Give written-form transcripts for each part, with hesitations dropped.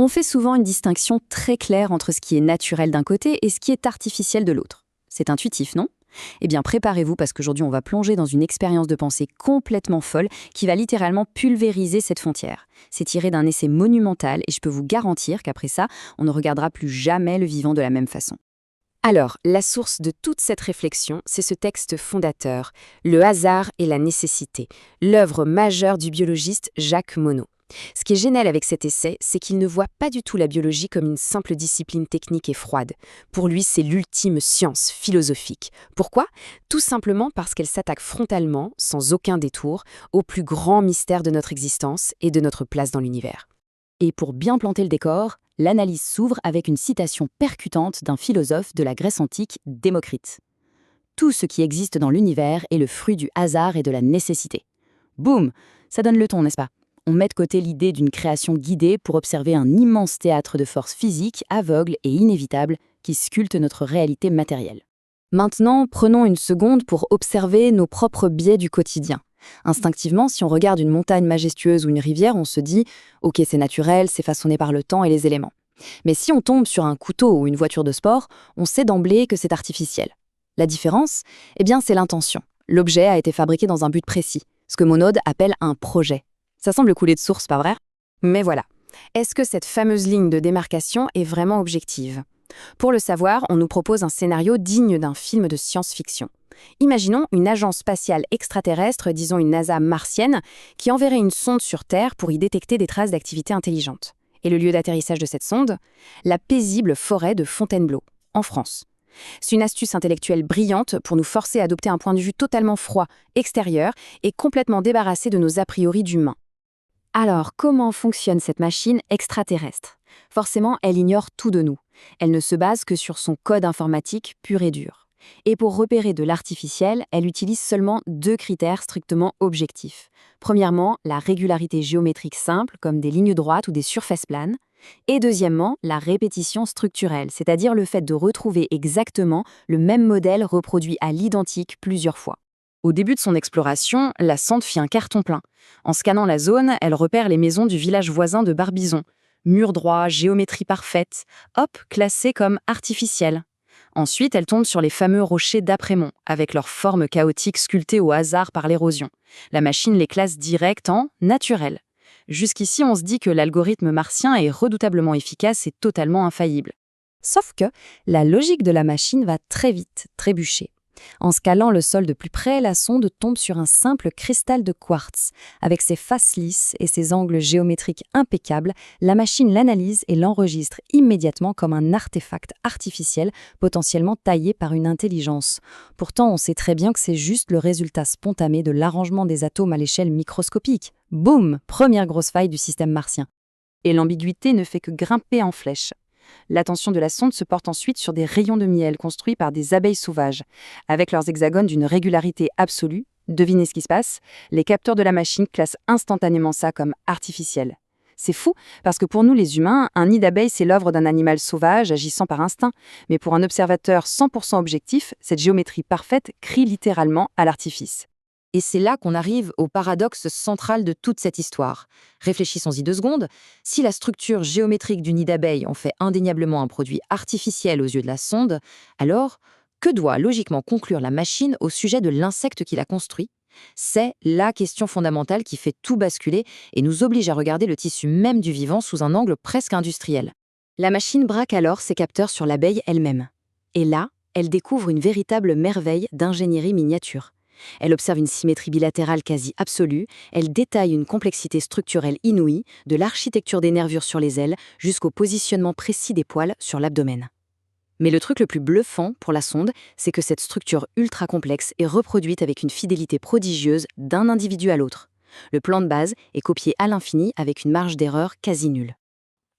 On fait souvent une distinction très claire entre ce qui est naturel d'un côté et ce qui est artificiel de l'autre. C'est intuitif, non? Eh bien, préparez-vous parce qu'aujourd'hui, on va plonger dans une expérience de pensée complètement folle qui va littéralement pulvériser cette frontière. C'est tiré d'un essai monumental et je peux vous garantir qu'après ça, on ne regardera plus jamais le vivant de la même façon. Alors, la source de toute cette réflexion, c'est ce texte fondateur, Le hasard et la nécessité, l'œuvre majeure du biologiste Jacques Monod. Ce qui est génial avec cet essai, c'est qu'il ne voit pas du tout la biologie comme une simple discipline technique et froide. Pour lui, c'est l'ultime science philosophique. Pourquoi? Tout simplement parce qu'elle s'attaque frontalement, sans aucun détour, au plus grand mystère de notre existence et de notre place dans l'univers. Et pour bien planter le décor, l'analyse s'ouvre avec une citation percutante d'un philosophe de la Grèce antique, Démocrite. Tout ce qui existe dans l'univers est le fruit du hasard et de la nécessité. Boum! Ça donne le ton, n'est-ce pas? On met de côté l'idée d'une création guidée pour observer un immense théâtre de forces physiques, aveugles et inévitables qui sculptent notre réalité matérielle. Maintenant, prenons une seconde pour observer nos propres biais du quotidien. Instinctivement, si on regarde une montagne majestueuse ou une rivière, on se dit « Ok, c'est naturel, c'est façonné par le temps et les éléments ». Mais si on tombe sur un couteau ou une voiture de sport, on sait d'emblée que c'est artificiel. La différence, eh bien, c'est l'intention. L'objet a été fabriqué dans un but précis, ce que Monod appelle un projet. Ça semble couler de source, pas vrai? Mais voilà. Est-ce que cette fameuse ligne de démarcation est vraiment objective? Pour le savoir, on nous propose un scénario digne d'un film de science-fiction. Imaginons une agence spatiale extraterrestre, disons une NASA martienne, qui enverrait une sonde sur Terre pour y détecter des traces d'activité intelligente. Et le lieu d'atterrissage de cette sonde? La paisible forêt de Fontainebleau, en France. C'est une astuce intellectuelle brillante pour nous forcer à adopter un point de vue totalement froid, extérieur, et complètement débarrassé de nos a priori d'humains. Alors, comment fonctionne cette machine extraterrestre? Forcément, elle ignore tout de nous. Elle ne se base que sur son code informatique pur et dur. Et pour repérer de l'artificiel, elle utilise seulement 2 critères strictement objectifs. Premièrement, la régularité géométrique simple, comme des lignes droites ou des surfaces planes. Et deuxièmement, la répétition structurelle, c'est-à-dire le fait de retrouver exactement le même modèle reproduit à l'identique plusieurs fois. Au début de son exploration, la sonde fit un carton plein. En scannant la zone, elle repère les maisons du village voisin de Barbizon. Murs droits, géométrie parfaite, hop, classés comme artificiels. Ensuite, elle tombe sur les fameux rochers d'Apremont, avec leurs formes chaotiques sculptées au hasard par l'érosion. La machine les classe direct en naturel. Jusqu'ici, on se dit que l'algorithme martien est redoutablement efficace et totalement infaillible. Sauf que la logique de la machine va très vite trébucher. En scalant le sol de plus près, la sonde tombe sur un simple cristal de quartz. Avec ses faces lisses et ses angles géométriques impeccables, la machine l'analyse et l'enregistre immédiatement comme un artefact artificiel potentiellement taillé par une intelligence. Pourtant, on sait très bien que c'est juste le résultat spontané de l'arrangement des atomes à l'échelle microscopique. Boum! Première grosse faille du système martien. Et l'ambiguïté ne fait que grimper en flèche. L'attention de la sonde se porte ensuite sur des rayons de miel construits par des abeilles sauvages. Avec leurs hexagones d'une régularité absolue, devinez ce qui se passe, les capteurs de la machine classent instantanément ça comme artificiel. C'est fou, parce que pour nous les humains, un nid d'abeilles c'est l'œuvre d'un animal sauvage agissant par instinct. Mais pour un observateur 100% objectif, cette géométrie parfaite crie littéralement à l'artifice. Et c'est là qu'on arrive au paradoxe central de toute cette histoire. Réfléchissons-y 2 secondes. Si la structure géométrique du nid d'abeille en fait indéniablement un produit artificiel aux yeux de la sonde, alors que doit logiquement conclure la machine au sujet de l'insecte qui l'a construit? C'est la question fondamentale qui fait tout basculer et nous oblige à regarder le tissu même du vivant sous un angle presque industriel. La machine braque alors ses capteurs sur l'abeille elle-même. Et là, elle découvre une véritable merveille d'ingénierie miniature. Elle observe une symétrie bilatérale quasi absolue, elle détaille une complexité structurelle inouïe, de l'architecture des nervures sur les ailes jusqu'au positionnement précis des poils sur l'abdomen. Mais le truc le plus bluffant pour la sonde, c'est que cette structure ultra complexe est reproduite avec une fidélité prodigieuse d'un individu à l'autre. Le plan de base est copié à l'infini avec une marge d'erreur quasi nulle.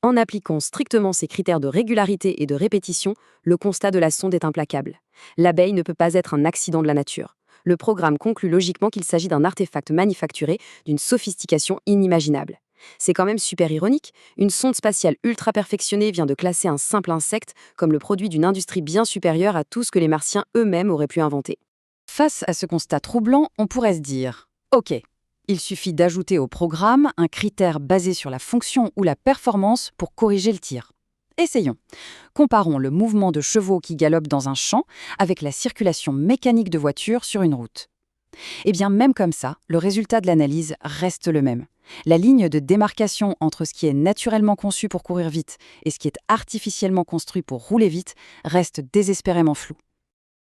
En appliquant strictement ces critères de régularité et de répétition, le constat de la sonde est implacable. L'abeille ne peut pas être un accident de la nature. Le programme conclut logiquement qu'il s'agit d'un artefact manufacturé d'une sophistication inimaginable. C'est quand même super ironique, une sonde spatiale ultra perfectionnée vient de classer un simple insecte comme le produit d'une industrie bien supérieure à tout ce que les Martiens eux-mêmes auraient pu inventer. Face à ce constat troublant, on pourrait se dire « Ok, Il suffit d'ajouter au programme un critère basé sur la fonction ou la performance pour corriger le tir. Essayons. Comparons le mouvement de chevaux qui galopent dans un champ avec la circulation mécanique de voitures sur une route. Eh bien, même comme ça, le résultat de l'analyse reste le même. La ligne de démarcation entre ce qui est naturellement conçu pour courir vite et ce qui est artificiellement construit pour rouler vite reste désespérément floue.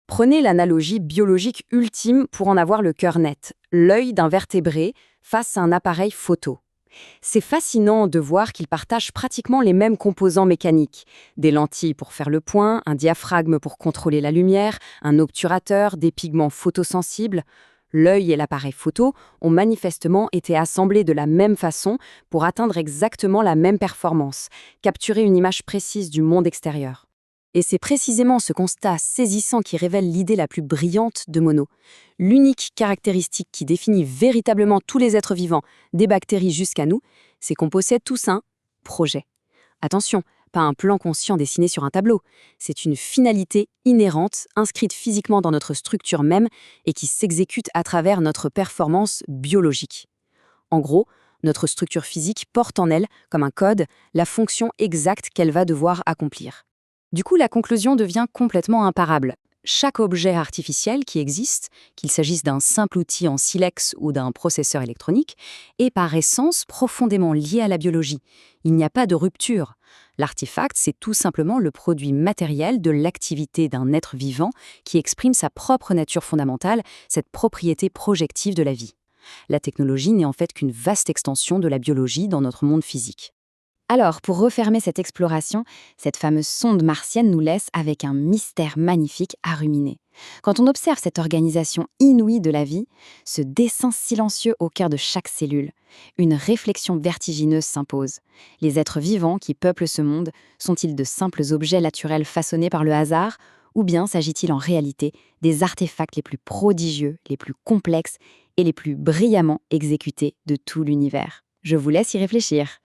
Prenez l'analogie biologique ultime pour en avoir le cœur net, l'œil d'un vertébré face à un appareil photo. C'est fascinant de voir qu'ils partagent pratiquement les mêmes composants mécaniques. Des lentilles pour faire le point, un diaphragme pour contrôler la lumière, un obturateur, des pigments photosensibles. L'œil et l'appareil photo ont manifestement été assemblés de la même façon pour atteindre exactement la même performance, capturer une image précise du monde extérieur. Et c'est précisément ce constat saisissant qui révèle l'idée la plus brillante de Monod. L'unique caractéristique qui définit véritablement tous les êtres vivants, des bactéries jusqu'à nous, c'est qu'on possède tous un projet. Attention, pas un plan conscient dessiné sur un tableau. C'est une finalité inhérente, inscrite physiquement dans notre structure même et qui s'exécute à travers notre performance biologique. En gros, notre structure physique porte en elle, comme un code, la fonction exacte qu'elle va devoir accomplir. Du coup, la conclusion devient complètement imparable. Chaque objet artificiel qui existe, qu'il s'agisse d'un simple outil en silex ou d'un processeur électronique, est par essence profondément lié à la biologie. Il n'y a pas de rupture. L'artefact, c'est tout simplement le produit matériel de l'activité d'un être vivant qui exprime sa propre nature fondamentale, cette propriété projective de la vie. La technologie n'est en fait qu'une vaste extension de la biologie dans notre monde physique. Alors, pour refermer cette exploration, cette fameuse sonde martienne nous laisse avec un mystère magnifique à ruminer. Quand on observe cette organisation inouïe de la vie, ce dessin silencieux au cœur de chaque cellule, une réflexion vertigineuse s'impose. Les êtres vivants qui peuplent ce monde sont-ils de simples objets naturels façonnés par le hasard, ou bien s'agit-il en réalité des artefacts les plus prodigieux, les plus complexes et les plus brillamment exécutés de tout l'univers ? Je vous laisse y réfléchir.